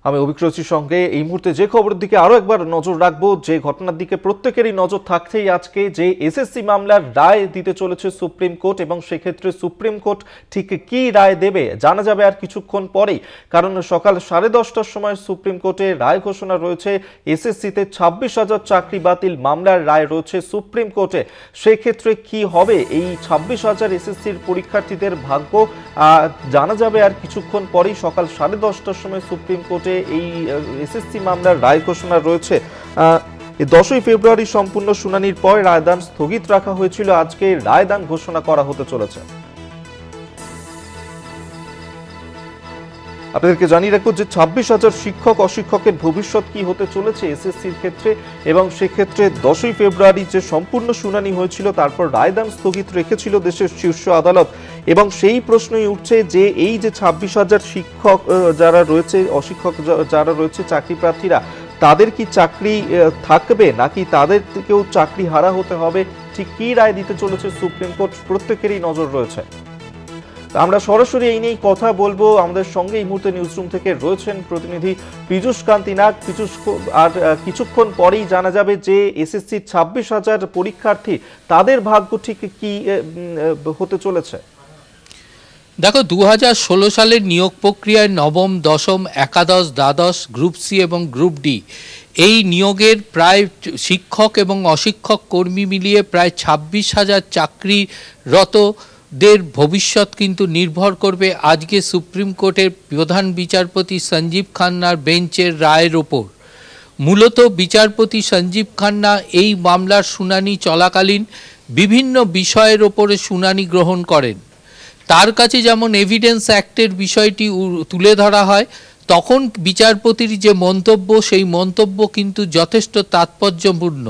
আমি অভিজ্ঞতার সঙ্গে এই মুহূর্তে যে খবরের দিকে আরো একবার নজর রাখবো, যে ঘটনার দিকে প্রত্যেকেরই নজর থাকছেই আজকে, যে এসএসসি মামলার রায় দিতে চলেছে সুপ্রিম কোর্ট এবং সেক্ষেত্রে সুপ্রিম কোর্ট ঠিক কি রায় দেবে জানা যাবে আর কিছুক্ষণ পরেই। কারণ সকাল 10:30টার সময় সুপ্রিম কোর্টে রায় ঘোষণা রয়েছে। এসএসসিতে 26,000 চাকরি বাতিল মামলার রায় রয়েছে সুপ্রিম কোর্টে। সেক্ষেত্রে কি হবে এই 26,000 এসএসসির পরীক্ষার্থীদের ভাগ্য জানা যাবে আর কিছুক্ষণ পরেই। সকাল 10:30টার সময় সুপ্রিম কোর্টে এই এসএসসি মামলার রায় ঘোষণা রয়েছে। 10ই ফেব্রুয়ারি সম্পূর্ণ শুনানির পর রায়দান স্থগিত রাখা হয়েছিল। আজকে রায়দান ঘোষণা করা হতে চলেছে। আপনাদেরকে জানিয়ে রাখবো যে 26,000 শিক্ষক অশিক্ষকের ভবিষ্যৎ কি হতে চলেছে এসএসসির ক্ষেত্রে, এবং সেক্ষেত্রে 10ই ফেব্রুয়ারি যে সম্পূর্ণ শুনানি হয়েছিল তারপর রায়দান স্থগিত রেখেছিল দেশের শীর্ষ আদালত। এবং সেই প্রশ্নই উঠছে যে এই যে 26,000 শিক্ষক যারা রয়েছে, অশিক্ষক যারা রয়েছে, চাকরি প্রার্থীরা, তাদের কি চাকরি থাকবে নাকি তাদেরকেও চাকরি হারা হতে হবে? ঠিক কি রায় দিতে চলেছে সুপ্রিম কোর্ট, প্রত্যেকেরই নজর রয়েছে। আমরা সরাসরি এই নিয়ে কথা বলবো। আমাদের সঙ্গে এই মুহূর্তে নিউজরুম থেকে রয়েছেন প্রতিনিধি পীযূষ কান্তি নাগ। পীযূষ, আর কিছুক্ষণ পরেই জানা যাবে যে এসএসসি 26,000 পরীক্ষার্থী, তাদের ভাগ্য ঠিক কি হতে চলেছে। দেখো, 2016 সালের নিয়োগ প্রক্রিয়ায় নবম, দশম, একাদশ, দ্বাদশ, গ্রুপ সি এবং গ্রুপ ডি এই নিয়োগের প্রায় শিক্ষক এবং অশিক্ষক কর্মী মিলিয়ে প্রায় 26,000 চাকরিরতদের ভবিষ্যৎ কিন্তু নির্ভর করবে আজকে সুপ্রিম কোর্টের প্রধান বিচারপতি সঞ্জীব খান্নার বেঞ্চের রায়ের ওপর। মূলত বিচারপতি সঞ্জীব খান্না এই মামলার শুনানি চলাকালীন বিভিন্ন বিষয়ের ওপরে শুনানি গ্রহণ করেন। তার কাছে যেমন এভিডেন্স অ্যাক্টের বিষয়টি তুলে ধরা হয়, তখন বিচারপতির যে মন্তব্য, সেই মন্তব্য কিন্তু যথেষ্ট তাৎপর্যপূর্ণ।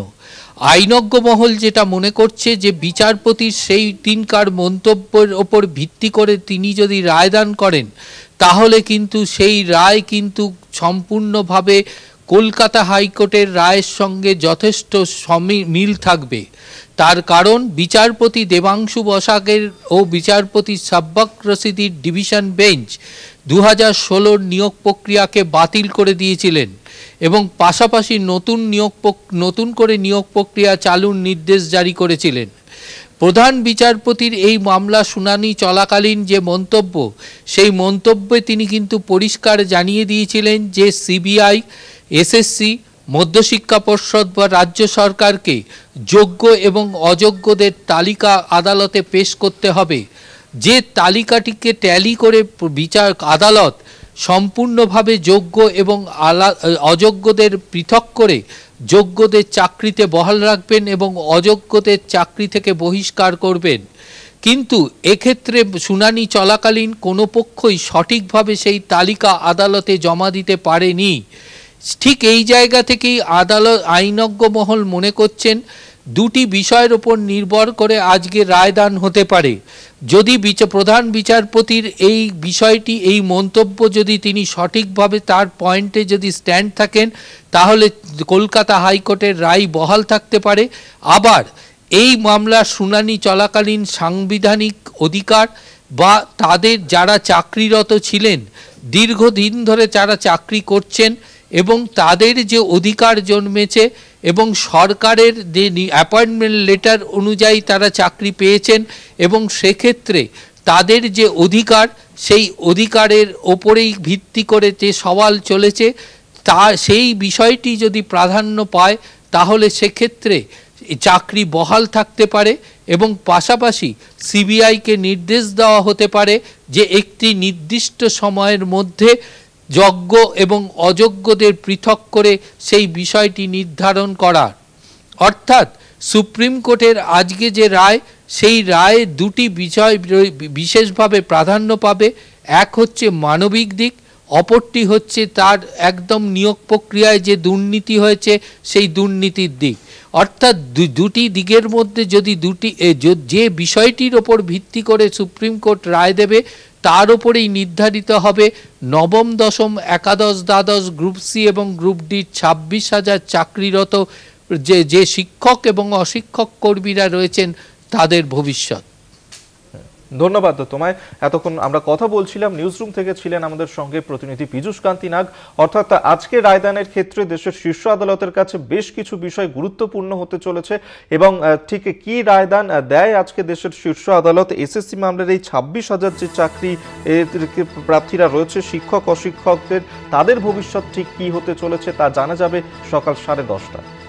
আইনজ্ঞ মহল যেটা মনে করছে যে বিচারপতির সেই দিনকার মন্তব্যের ওপর ভিত্তি করে তিনি যদি রায়দান করেন, তাহলে কিন্তু সেই রায় কিন্তু সম্পূর্ণভাবে কলকাতা হাইকোর্টের রায়ের সঙ্গে যথেষ্ট মিল থাকবে। তার কারণ বিচারপতি দেবাংশু বসাকের ও বিচারপতি সাব্বাক রশিদির ডিভিশন বেঞ্চ 2016 নিয়োগ প্রক্রিয়াকে বাতিল করে দিয়েছিলেন এবং পাশাপাশি নতুন করে নিয়োগ প্রক্রিয়া চালুর নির্দেশ জারি করেছিলেন। প্রধান বিচারপতির এই মামলা শুনানি চলাকালীন যে মন্তব্য, সেই মন্তব্যে তিনি কিন্তু পরিষ্কার জানিয়ে দিয়েছিলেন যে সিবিআই, এসএসসি, মধ্যশিক্ষা পর্ষদ বা রাজ্য সরকারকে যোগ্য এবং অযোগ্যদের তালিকা আদালতে পেশ করতে হবে। যে তালিকাটিকে ট্যালি করে আদালত সম্পূর্ণভাবে যোগ্য এবং অযোগ্যদের পৃথক করে যোগ্যদের চাকরিতে বহাল রাখবেন এবং অযোগ্যদের চাকরি থেকে বহিষ্কার করবেন। কিন্তু এক্ষেত্রে শুনানি চলাকালীন কোনো পক্ষই সঠিকভাবে সেই তালিকা আদালতে জমা দিতে পারেনি। ঠিক এই জায়গা থেকেই আইনজ্ঞ মহল মনে করছেন দুটি বিষয়ের ওপর নির্ভর করে আজকে রায়দান হতে পারে। যদি প্রধান বিচারপতির এই বিষয়টি, এই মন্তব্য যদি তিনি সঠিকভাবে তার পয়েন্টে যদি স্ট্যান্ড থাকেন, তাহলে কলকাতা হাইকোর্টের রায় বহাল থাকতে পারে। আবার এই মামলার শুনানি চলাকালীন সাংবিধানিক অধিকার বা তাদের যারা চাকরিরত ছিলেন, দীর্ঘদিন ধরে যারা চাকরি করছেন এবং তাদের যে অধিকার জন্মেছে এবং সরকারের যে অ্যাপয়েন্টমেন্ট লেটার অনুযায়ী তারা চাকরি পেয়েছেন এবং সেক্ষেত্রে তাদের যে অধিকার, সেই অধিকারের ওপরেই ভিত্তি করে যে সওয়াল চলেছে, সেই বিষয়টি যদি প্রাধান্য পায়, তাহলে সেক্ষেত্রে চাকরি বহাল থাকতে পারে এবং পাশাপাশি সিবিআইকে নির্দেশ দেওয়া হতে পারে যে একটি নির্দিষ্ট সময়ের মধ্যে যোগ্য এবং অযোগ্যদের পৃথক করে সেই বিষয়টি নির্ধারণ করার। অর্থাৎ সুপ্রিম কোর্টের আজকে যে রায়, সেই রায়ে দুটি বিষয় বিশেষভাবে প্রাধান্য পাবে। এক হচ্ছে মানবিক দিক, অপরটি হচ্ছে তার একদম নিয়োগ প্রক্রিয়ায় যে দুর্নীতি হয়েছে সেই দুর্নীতির দিক। অর্থাৎ দুটি দিকের মধ্যে যদি যে বিষয়টির ওপর ভিত্তি করে সুপ্রিম কোর্ট রায় দেবে, তার উপরেই নির্ধারিত হবে নবম, দশম, একাদশ, দ্বাদশ, গ্রুপ সি এবং গ্রুপ ডি 26,000 চাকরিরত যে শিক্ষক এবং অশিক্ষক কর্মীরা রয়েছেন তাদের ভবিষ্যৎ। ধন্যবাদ তোমায়। এতক্ষণ আমরা কথা বলছিলাম, নিউজরুম থেকে ছিলেন আমাদের সঙ্গে প্রতিনিধি পীযূষ কান্তি নাগ। অর্থাৎ আজকে রায়দানের ক্ষেত্রে দেশের শীর্ষ আদালতের কাছে বেশ কিছু বিষয় গুরুত্বপূর্ণ হতে চলেছে এবং ঠিক কি রায়দান দেয় আজকে দেশের শীর্ষ আদালত। এসএসসি মামলার এই 26,000 যে চাকরি প্রার্থীরা রয়েছে শিক্ষক অশিক্ষকদের, তাদের ভবিষ্যৎ ঠিক কি হতে চলেছে তা জানা যাবে সকাল 10:30টায়।